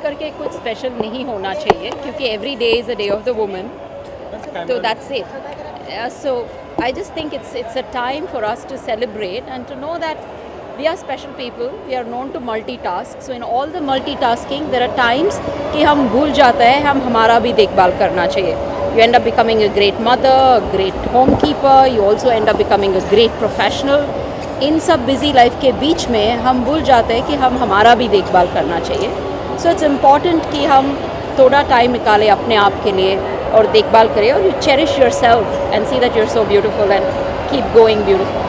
करके कुछ स्पेशल नहीं होना चाहिए, क्योंकि every day is a day of the woman, तो that's it. So I just think it's a time for us to celebrate and to know that we are special people. We are known to multitask. So in all the multitasking, there are times कि हम भूल जाते हैं हम हमारा भी देखभाल करना चाहिए. You end up becoming a great mother, a great homekeeper. You also end up becoming a great professional. इन सब बिजी लाइफ के बीच में हम भूल जाते हैं कि हम हमारा भी देखभाल करना चाहिए. सो इट्स इम्पॉर्टेंट कि हम थोड़ा टाइम निकालें अपने आप के लिए और देखभाल करें, और you cherish yourself and see that you are so beautiful and keep going beautiful.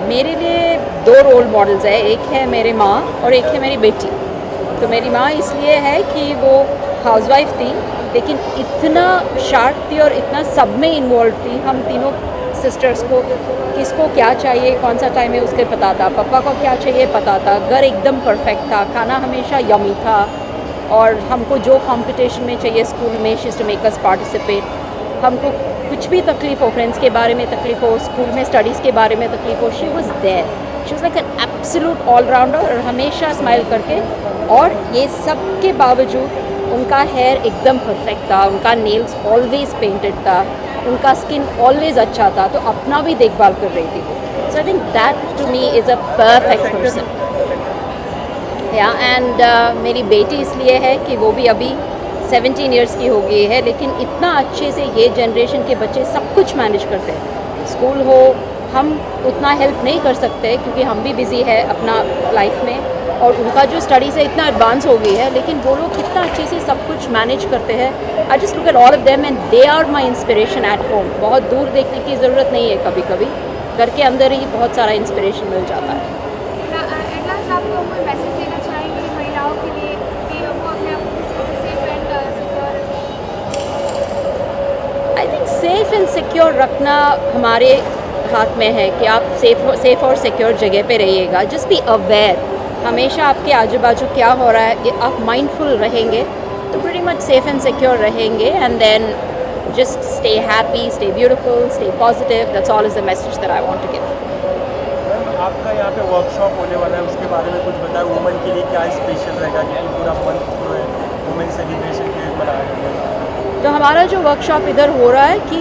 मेरे लिए दो रोल मॉडल्स है, एक है मेरी माँ और एक है मेरी बेटी. तो मेरी माँ इसलिए है कि वो हाउसवाइफ थी, लेकिन इतना शार्प थी और इतना सब में इन्वॉल्व थी. हम तीनों सिस्टर्स को किसको क्या चाहिए, कौन सा टाइम है उसके पता था, पापा को क्या चाहिए पता था, घर एकदम परफेक्ट था, खाना हमेशा यमी था, और हमको जो कंपटीशन में चाहिए स्कूल में she to make us participate. हमको कुछ भी तकलीफ़ हो, फ्रेंड्स के बारे में तकलीफ़ हो, स्कूल में स्टडीज़ के बारे में तकलीफ़ हो, she was there. She was like an absolute allrounder, और हमेशा स्माइल करके. और ये सब के बावजूद उनका हेयर एकदम परफेक्ट था, उनका नेल्स ऑलवेज पेंटेड था, उनका स्किन ऑलवेज अच्छा था, तो अपना भी देखभाल कर रही थी. So I think that to me is a perfect person. या एंड मेरी बेटी इसलिए है कि वो भी अभी 17 ईयर्स की हो गई है, लेकिन इतना अच्छे से ये जनरेशन के बच्चे सब कुछ मैनेज करते हैं. स्कूल हो, हम उतना हेल्प नहीं कर सकते क्योंकि हम भी बिज़ी है अपना लाइफ में, और उनका जो स्टडी से इतना एडवांस हो गई है, लेकिन वो लोग कितना अच्छे से सब कुछ मैनेज करते हैं. I just look at all of them and they are my inspiration at home. बहुत दूर देखने की ज़रूरत नहीं है, कभी कभी घर के अंदर ही बहुत सारा इंस्पिरेशन मिल जाता है. I think safe and secure रखना हमारे हाथ में है कि आप सेफ़ और सिक्योर जगह पे रहिएगा. जस्ट बी अवेयर, हमेशा आपके आजू बाजू क्या हो रहा है, आप माइंडफुल रहेंगे तो pretty much safe and secure रहेंगे. And then just stay happy, stay beautiful, stay positive. That's all is the message that I want to give. आपका यहाँ पे वर्कशॉप होने वाला है, उसके बारे में कुछ बताएं. वुमेन के लिए क्या स्पेशल रहेगा, क्योंकि पूरा मंथ जो है वुमेन सेलिब्रेशन के मनाया जाएगा. तो हमारा जो वर्कशॉप इधर हो रहा है कि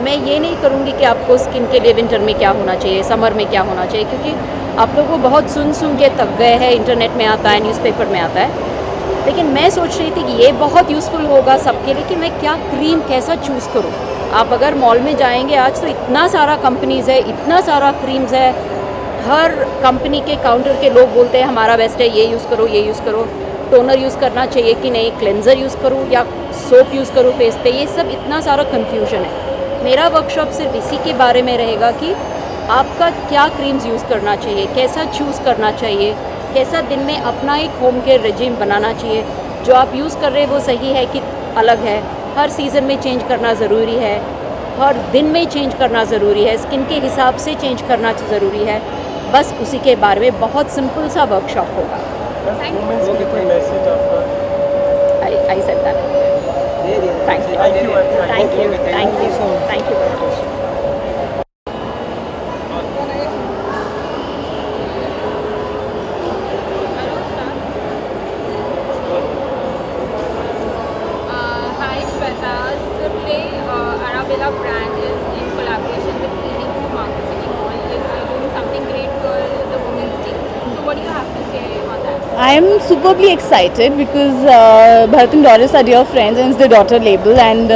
मैं ये नहीं करूँगी कि आपको स्किन के लिए विंटर में क्या होना चाहिए, समर में क्या होना चाहिए, क्योंकि आप लोग वो बहुत सुन के थक गए हैं. इंटरनेट में आता है, न्यूज़पेपर में आता है, लेकिन मैं सोच रही थी कि ये बहुत यूज़फुल होगा सबके लिए कि मैं क्या क्रीम कैसा चूज़ करूँ. आप अगर मॉल में जाएंगे आज तो इतना सारा कंपनीज़ है, इतना सारा क्रीम्स है. हर कंपनी के काउंटर के लोग बोलते हैं हमारा बेस्ट है, ये यूज़ करो, ये यूज़ करो. टोनर यूज़ करना चाहिए कि नहीं, क्लेंज़र यूज़ करूँ या सोप यूज़ करूँ फेस पे, ये सब इतना सारा कन्फ्यूजन है. मेरा वर्कशॉप सिर्फ इसी के बारे में रहेगा कि आपका क्या क्रीम्स यूज़ करना चाहिए, कैसा चूज़ करना चाहिए, कैसा दिन में अपना एक होम केयर रेजिम बनाना चाहिए. जो आप यूज़ कर रहे हैं वो सही है कि अलग है, हर सीज़न में चेंज करना ज़रूरी है, हर दिन में चेंज करना ज़रूरी है, स्किन के हिसाब से चेंज करना ज़रूरी है. बस उसी के बारे में बहुत सिंपल सा वर्कशॉप होगा. I said that. Thank you. Thank you. Thank you. Thank you. Thank you very much. Hi Shweta. So today Arabella brand is in collaboration with Phoenix Market City Mall. Is doing something great for the women's day. So what do you have to say on that? I am superbly excited because Bharat and Doris are dear friends and it's their daughter label, and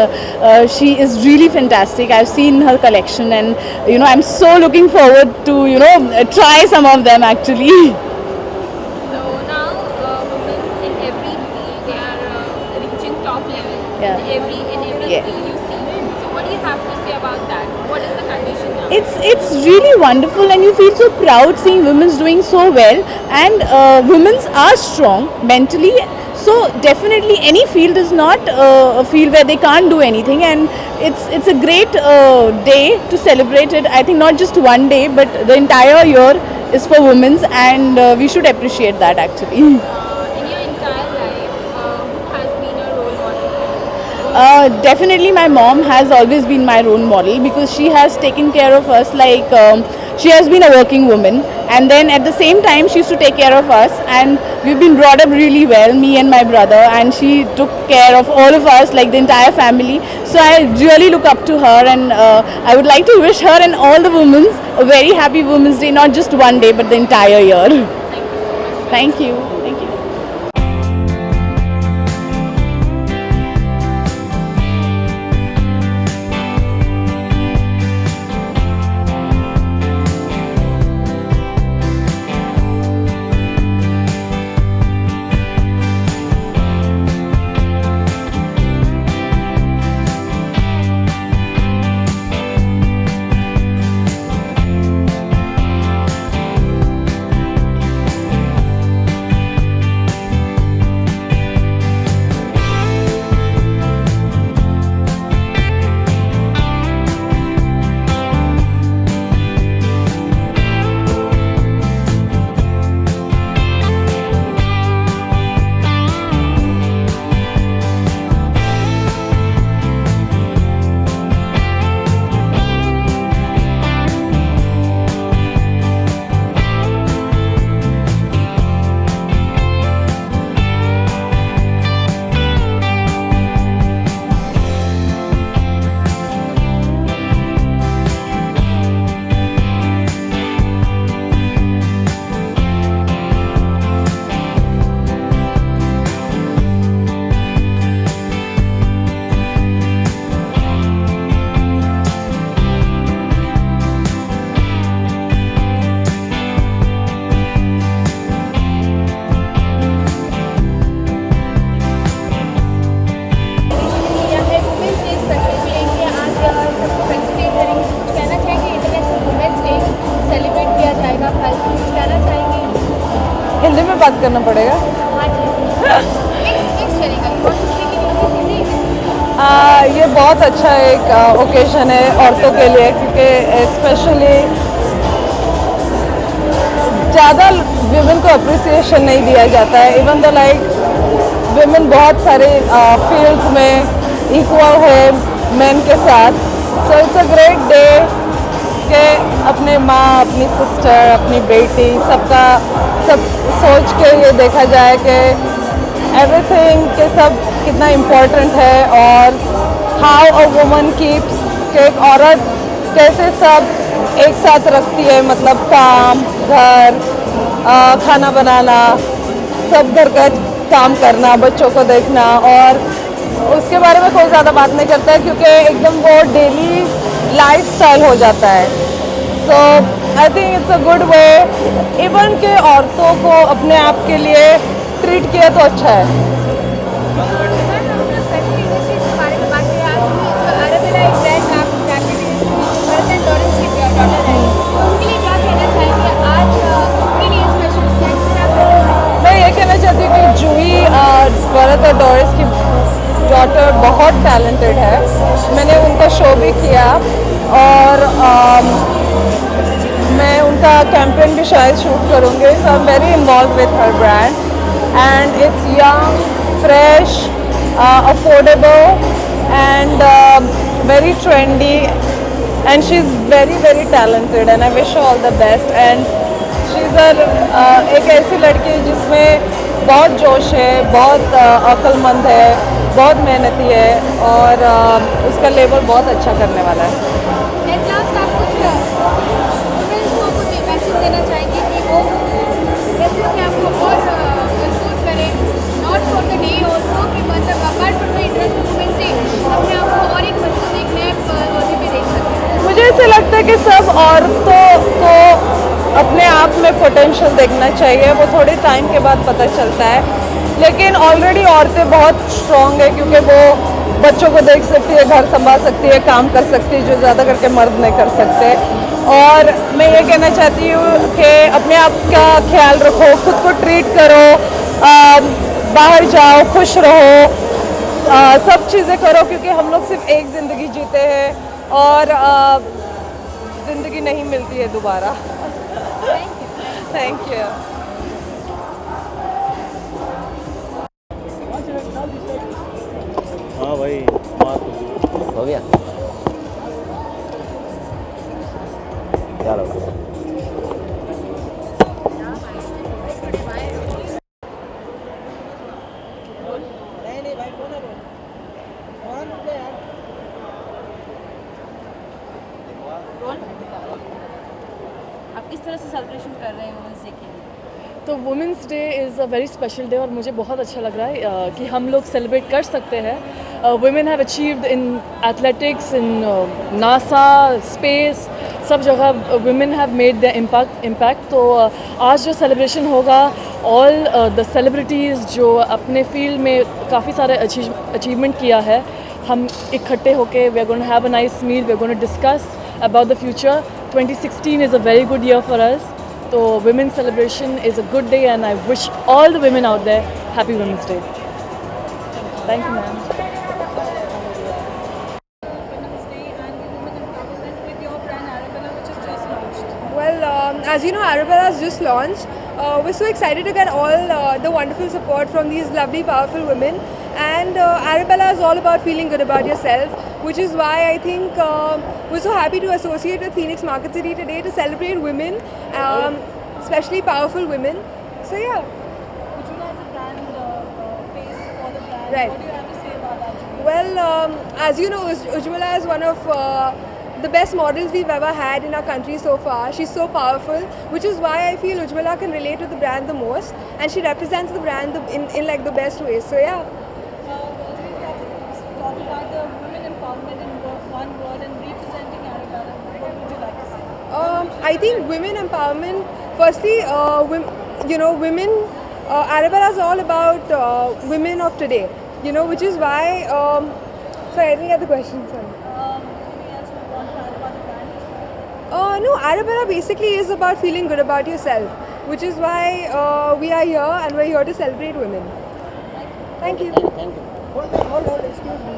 she is really fantastic. I've seen her collection and I'm so looking forward to try some of them actually. So now women in every field they are reaching top level. Yeah. In every Yes. field you see. So what do you have to say about that? What is the condition now? It's really wonderful and you feel so proud seeing women's doing so well, and women's are strong mentally, so definitely any field is not a field where they can't do anything, and it's a great day to celebrate it. I think not just one day but the entire year is for women's, and we should appreciate that actually. In your entire Definitely, my mom has always been my role model because she has taken care of us like she has been a working woman, and then at the same time she used to take care of us, and we've been brought up really well, me and my brother, and she took care of all of us, like the entire family. So I really look up to her, and I would like to wish her and all the women a very happy Women's Day, not just one day but the entire year. Thank you. Thank you. Hindi में बात करना पड़ेगा। ये बहुत अच्छा एक occasion है औरतों के लिए, क्योंकि स्पेशली ज़्यादा विमेन को अप्रिसिएशन नहीं दिया जाता है। इवन द लाइक विमेन बहुत सारे फील्ड्स में इक्वल है मेन के साथ। So it's a great day कि अपने माँ, अपनी सिस्टर, अपनी बेटी सबका सब सोच के ये देखा जाए कि एवरीथिंग के सब कितना इम्पोर्टेंट है, और हाउ अ वुमन कीप्स कि एक औरत कैसे सब एक साथ रखती है, मतलब काम, घर, खाना बनाना, सब घर का काम करना, बच्चों को देखना, और उसके बारे में कोई ज़्यादा बात नहीं करता है क्योंकि एकदम वो डेली लाइफस्टाइल हो जाता है। So I think it's a good way even के औरतों को अपने आप के लिए ट्रीट किया तो अच्छा है। मैं ये कहना चाहती हूँ कि जूही भरत और डोरिस की डॉटर बहुत टैलेंटेड है। मैंने उनका शो भी किया, और मैं उनका कैंपेन भी शायद शूट करूँगी। So I am very involve with her brand, and it's young, fresh, affordable, and very trendy, and she is very very talented, and I wish her all the best. And she is एक ऐसी लड़की है जिसमें बहुत जोश है, बहुत अक्लमंद है, बहुत मेहनती है, और उसका लेवल बहुत अच्छा करने वाला है। देना चाहेंगे कि वो जैसे कि आपको और महसूस करें, not for the day also, कि मतलब apart from the international women's day अपने आप को और एक मजबूत एक नए पौधे पे देख सकते हैं। मुझे ऐसे लगता है कि सब औरतों को अपने आप में पोटेंशियल देखना चाहिए। वो थोड़े टाइम के बाद पता चलता है, लेकिन ऑलरेडी औरतें बहुत स्ट्रॉन्ग है क्योंकि वो बच्चों को देख सकती है, घर संभाल सकती है, काम कर सकती है, जो ज़्यादा करके मर्द नहीं कर सकते। और मैं ये कहना चाहती हूँ कि अपने आप का ख्याल रखो, खुद को ट्रीट करो, बाहर जाओ, खुश रहो, सब चीज़ें करो, क्योंकि हम लोग सिर्फ एक ज़िंदगी जीते हैं, और ज़िंदगी नहीं मिलती है दोबारा। Thank you. हाँ भाई हो गया चलो आप किस तरह से सेलिब्रेशन कर रहे हैं वुमेंस डे के लिए? तो women's day is a very special day और मुझे बहुत अच्छा लग रहा है कि हम लोग सेलिब्रेट कर सकते हैं. Women have achieved in athletics, in NASA, space, सब जगह women have made the impact. तो आज जो सेलिब्रेशन होगा, ऑल द सेलिब्रिटीज़ जो अपने फील्ड में काफ़ी सारे अचीवमेंट किया है, हम इकट्ठे होके we are going to have a nice meal, we are going to discuss about the future. 2016 is a very good year for us. So women's celebration is a good day and I wish all the women out there happy Women's Day. Thank you, ma'am. Women's Day and the women empowerment with your brand Arabella, which is just launched. Well, as you know, Arabella has just launched. We're so excited to get all the wonderful support from these lovely, powerful women. And Arabella is all about feeling good about yourself, which is why I think we're so happy to associate with Phoenix Market City today to celebrate women, especially powerful women. So yeah. Ujjwala is a brand face for the brand. Right. What do you have to say about that? Well, as you know, Ujjwala is one of the best models we've ever had in our country so far. She's so powerful, which is why I feel Ujjwala can relate to the brand the most, and she represents the brand in like the best ways. So yeah. Do you have to talk about the women empowerment in one word and representing Arabella? What would you like to say? I think women empowerment. Firstly, women. Arabella is all about women of today. Which is why. Sorry, I didn't get the question. Sorry. Anything else you want to add about the brand? No, Arabella basically is about feeling good about yourself, which is why we are here and we're here to celebrate women. Thank you. Thank you. Hold, excuse me.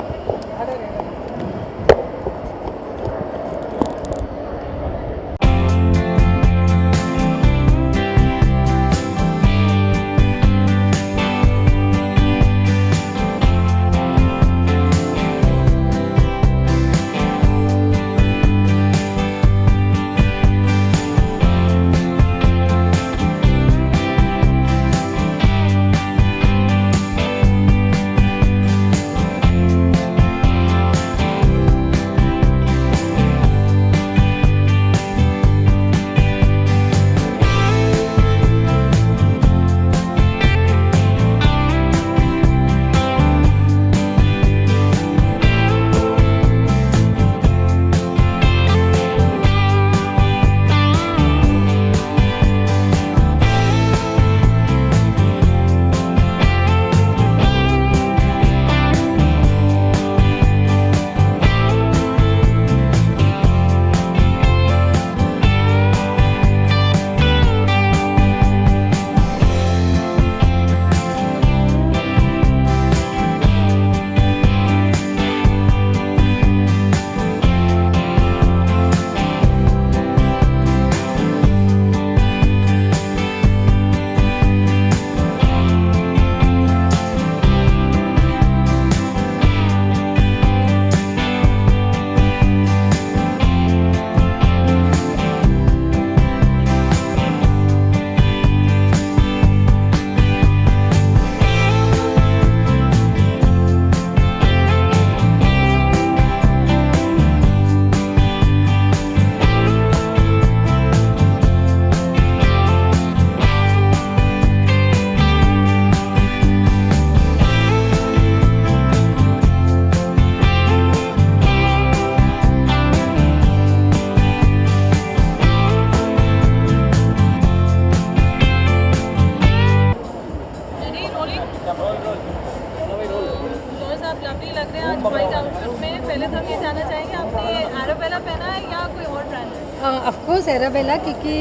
Of course Arabella, क्योंकि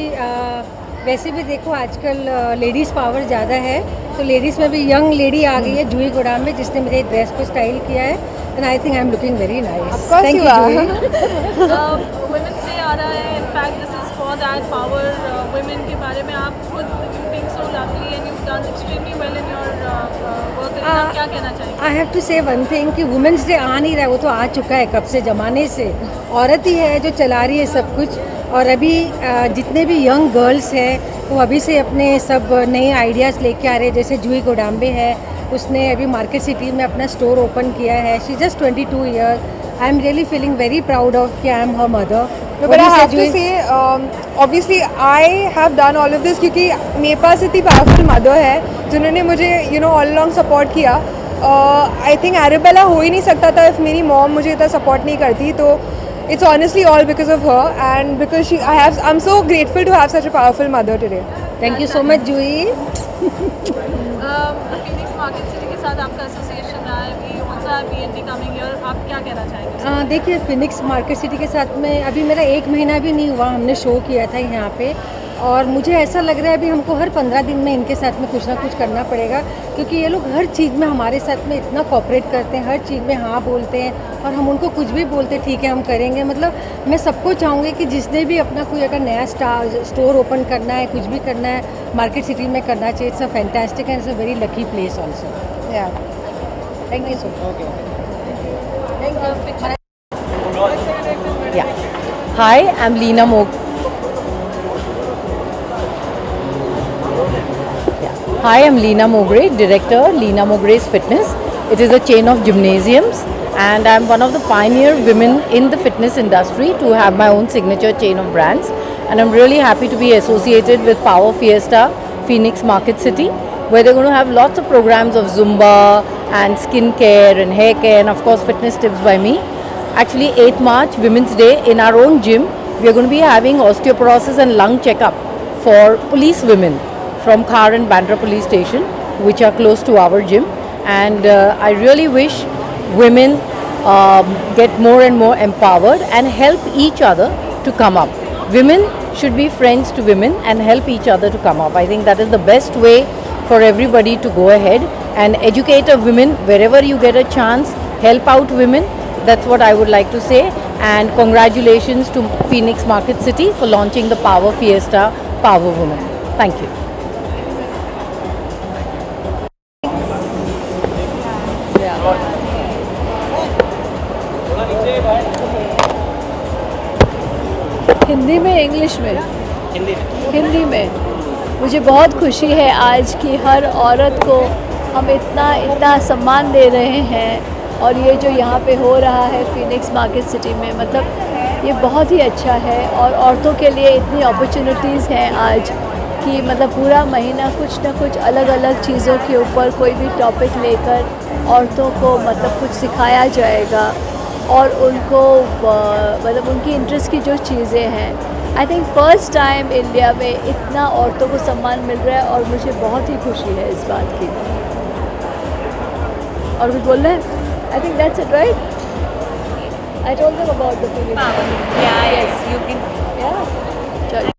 वैसे भी देखो आजकल ladies power ज़्यादा है, तो ladies में भी यंग लेडी आ गई है जूही गुड़ाम में, जिसने मेरे ड्रेस को स्टाइल किया है, and I think I am looking very nice. Thank you Juhi. Women's day आ रहा है, in fact this is for that power women के बारे में आप खुद you being so lovely and you done extremely well in your work in आप क्या कहना चाहेंगे? I have to say one thing कि वुमेंस डे आ नहीं रहा है, वो तो आ चुका है कब से ज़माने से। औरत ही है जो चला रही है सब कुछ। और अभी जितने भी यंग गर्ल्स हैं वो अभी से अपने सब नए आइडियाज़ लेके आ रहे हैं। जैसे जूही गोडाम्बे है, उसने अभी मार्केट सिटी में अपना स्टोर ओपन किया है। She just 22 years. I am really feeling very proud of कि I am her mother. No, but I have to say, obviously I have done all of this क्योंकि मेरे पास इतनी powerful mother है जिन्होंने मुझे all along support किया। I think एरेबेला हो ही नहीं सकता था इफ़ मेरी मॉम मुझे इतना सपोर्ट नहीं करती। तो it's honestly all because of her and because I am so grateful to have such a powerful mother today. Thank you so much Juhi. Phoenix Market City के साथ आपका एसोसिएशन रहा है, we also have BND coming here, आप क्या कहना चाहेंगे? देखिए फिनिक्स मार्केट सिटी के साथ में अभी मेरा 1 महीना भी नहीं हुआ, हमने शो किया था यहाँ पे। और मुझे ऐसा लग रहा है अभी हमको हर 15 दिन में इनके साथ में कुछ ना कुछ करना पड़ेगा, क्योंकि ये लोग हर चीज़ में हमारे साथ में इतना कोऑपरेट करते हैं, हर चीज़ में हाँ बोलते हैं। और हम उनको कुछ भी बोलते हैं ठीक है हम करेंगे। मतलब मैं सबको चाहूँगी कि जिसने भी अपना कोई अगर नया स्टोर ओपन करना है, कुछ भी करना है, मार्केट सिटी में करना चाहिए। It's a fantastic and it's a very lucky place also. Thank you so much. Yeah. Hi, I'm Leena Mog. Hi, I'm Leena Mogre, director, Leena Mogre's Fitness. It is a chain of gymnasiums, and I'm one of the pioneer women in the fitness industry to have my own signature chain of brands. And I'm really happy to be associated with Power Fiesta, Phoenix Market City, where they're going to have lots of programs of Zumba and skin care and hair care, and of course fitness tips by me. Actually, 8th March, Women's Day, in our own gym, we are going to be having osteoporosis and lung checkup for police women from Khar and Bandra police station, which are close to our gym. And I really wish women get more and more empowered and help each other to come up. Women should be friends to women and help each other to come up. I think that is the best way for everybody to go ahead and educate a women wherever you get a chance. Help out women. That's what I would like to say. And congratulations to Phoenix Market City for launching the Power Fiesta Power Women. Thank you. Hindi में, English में? हिंदी में। मुझे बहुत खुशी है आज कि हर औरत को हम इतना सम्मान दे रहे हैं। और ये जो यहाँ पे हो रहा है फिनिक्स मार्केट सिटी में, मतलब ये बहुत ही अच्छा है। और औरतों के लिए इतनी अपॉर्चुनिटीज़ हैं आज कि मतलब पूरा महीना कुछ ना कुछ अलग अलग चीज़ों के ऊपर कोई भी टॉपिक लेकर औरतों को मतलब कुछ सिखाया जाएगा और उनको मतलब उनकी इंटरेस्ट की जो चीज़ें हैं। I think first time India में इतना औरतों को सम्मान मिल रहा है और मुझे बहुत ही खुशी है इस बात की। और कुछ बोल रहे हैं? आई think that's it, right? I told them about the feeling. Yes, you can. चलो।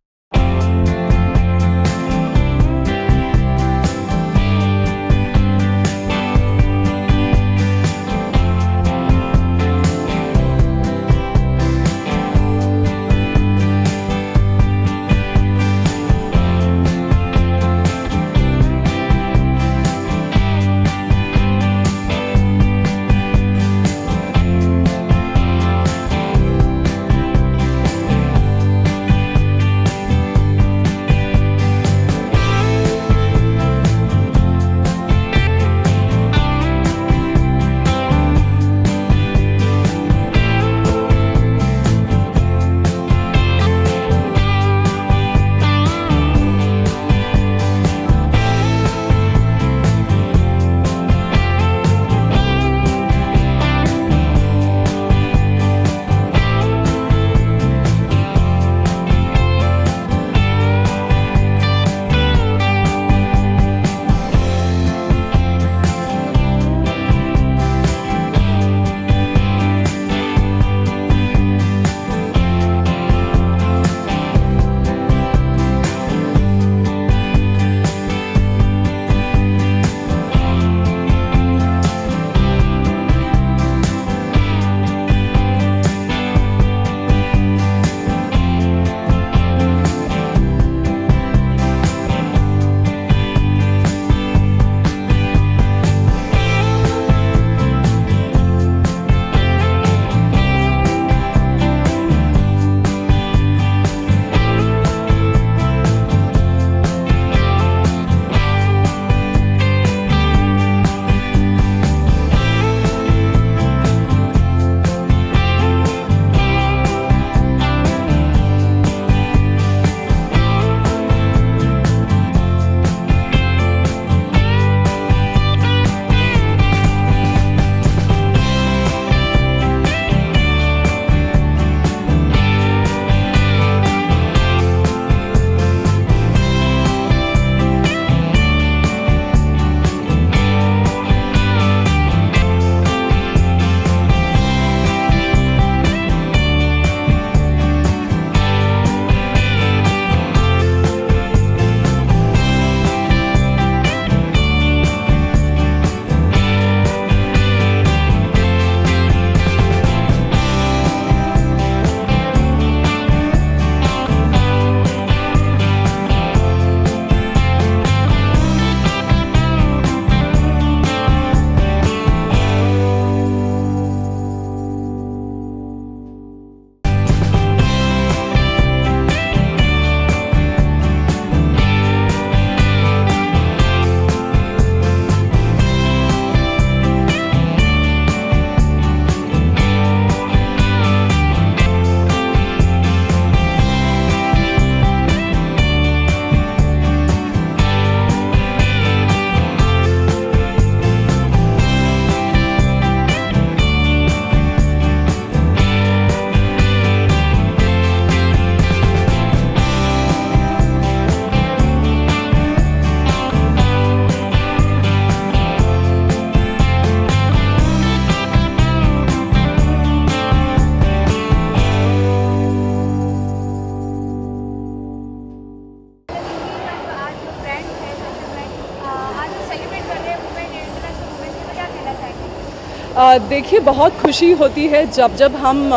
देखिए, बहुत खुशी होती है जब हम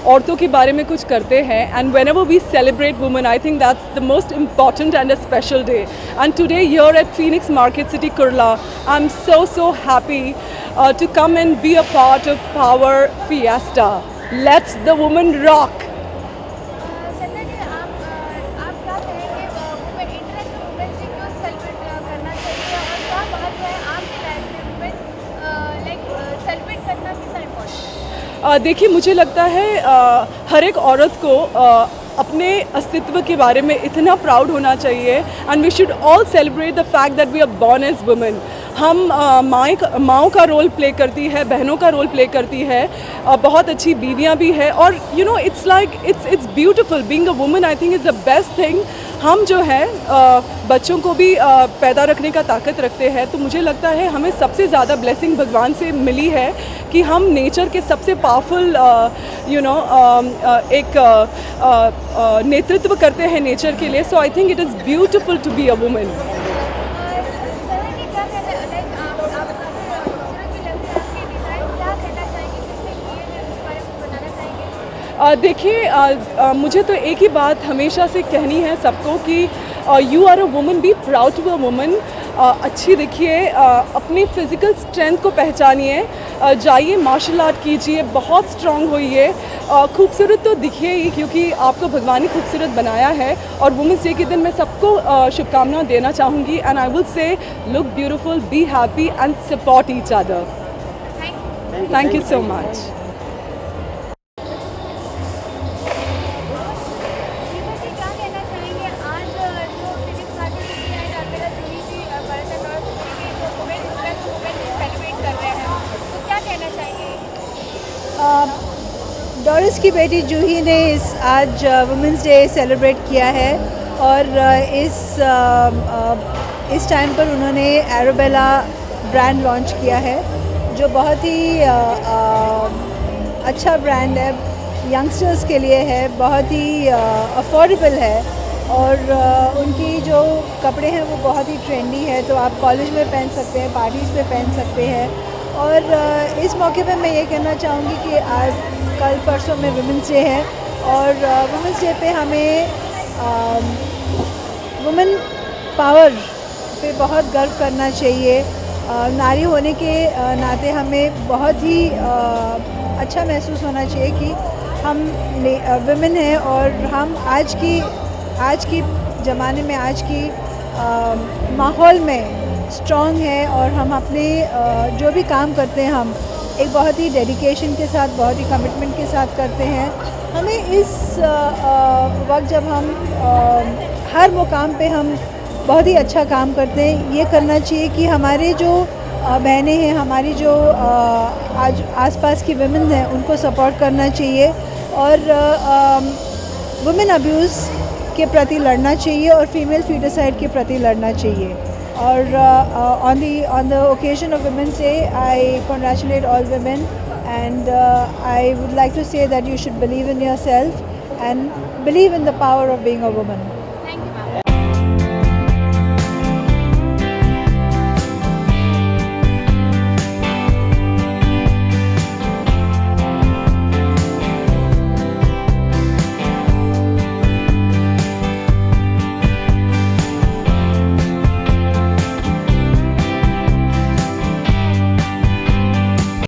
औरतों के बारे में कुछ करते हैं, and whenever we celebrate women, I think that's the most important and a special day. And today here at Phoenix Market City, Kurla, I'm so happy to come and be a part of Power Fiesta. Let's the women rock. Sandhya ji, आप क्या कहेंगे women international women's day क्यों celebrate करना चाहिए और क्या बात है आपकी लाइफ में वुमेन लाइक सेलिब्रेट करना कितना इम्पोर्टेंट है? देखिए, मुझे लगता है हर एक औरत को अपने अस्तित्व के बारे में इतना प्राउड होना चाहिए, and we should all celebrate the fact that we are born as women. हम माँओं का रोल प्ले करती है, बहनों का रोल प्ले करती है, बहुत अच्छी बीवियाँ भी है, और you know it's like it's beautiful being a woman. I think is the best thing. हम जो है बच्चों को भी पैदा रखने का ताकत रखते हैं, तो मुझे लगता है हमें सबसे ज़्यादा ब्लेसिंग भगवान से मिली है कि हम नेचर के सबसे पावरफुल एक नेतृत्व करते हैं नेचर के लिए. So I think it is beautiful to be a women. देखिए, मुझे तो एक ही बात हमेशा से कहनी है सबको कि you are a woman, be proud to be a woman. अच्छी दिखिए, अपनी फिज़िकल स्ट्रेंथ को पहचानिए, जाइए मार्शल आर्ट कीजिए, बहुत स्ट्रॉन्ग होइए, खूबसूरत तो दिखिए ही, क्योंकि आपको भगवान ही खूबसूरत बनाया है. और वुमेंस डे के दिन मैं सबको शुभकामनाएं देना चाहूँगी, and I will say look beautiful, be happy and support each other. Thank you so much. Doris की बेटी जूही ने आज वुमेंस डे सेलिब्रेट किया है, और इस टाइम पर उन्होंने एरोबेला ब्रांड लॉन्च किया है, जो बहुत ही अच्छा ब्रांड है, यंगस्टर्स के लिए है, बहुत ही अफोर्डेबल है, और उनकी जो कपड़े हैं वो बहुत ही ट्रेंडी है, तो आप कॉलेज में पहन सकते हैं, पार्टीज़ में पहन सकते हैं. और इस मौके पे मैं ये कहना चाहूँगी कि आज कल परसों में वुमेंस डे है, और वुमेंस डे पे हमें वुमेन पावर पे बहुत गर्व करना चाहिए. नारी होने के नाते हमें बहुत ही अच्छा महसूस होना चाहिए कि हम वुमेन हैं, और हम आज की ज़माने में, आज की माहौल में स्ट्रॉन्ग है, और हम अपने जो भी काम करते हैं हम एक बहुत ही डेडिकेशन के साथ, बहुत ही कमिटमेंट के साथ करते हैं. हमें इस वक्त जब हम हर मुकाम पे हम बहुत ही अच्छा काम करते हैं, ये करना चाहिए कि हमारे जो बहनें हैं, हमारी जो आज आसपास की वुमेन हैं, उनको सपोर्ट करना चाहिए, और वुमेन अब्यूज़ के प्रति लड़ना चाहिए, और फीमेल फीटिसाइड के प्रति लड़ना चाहिए. और on the occasion of Women's Day, I congratulate all women, and I would like to say that you should believe in yourself and believe in the power of being a woman.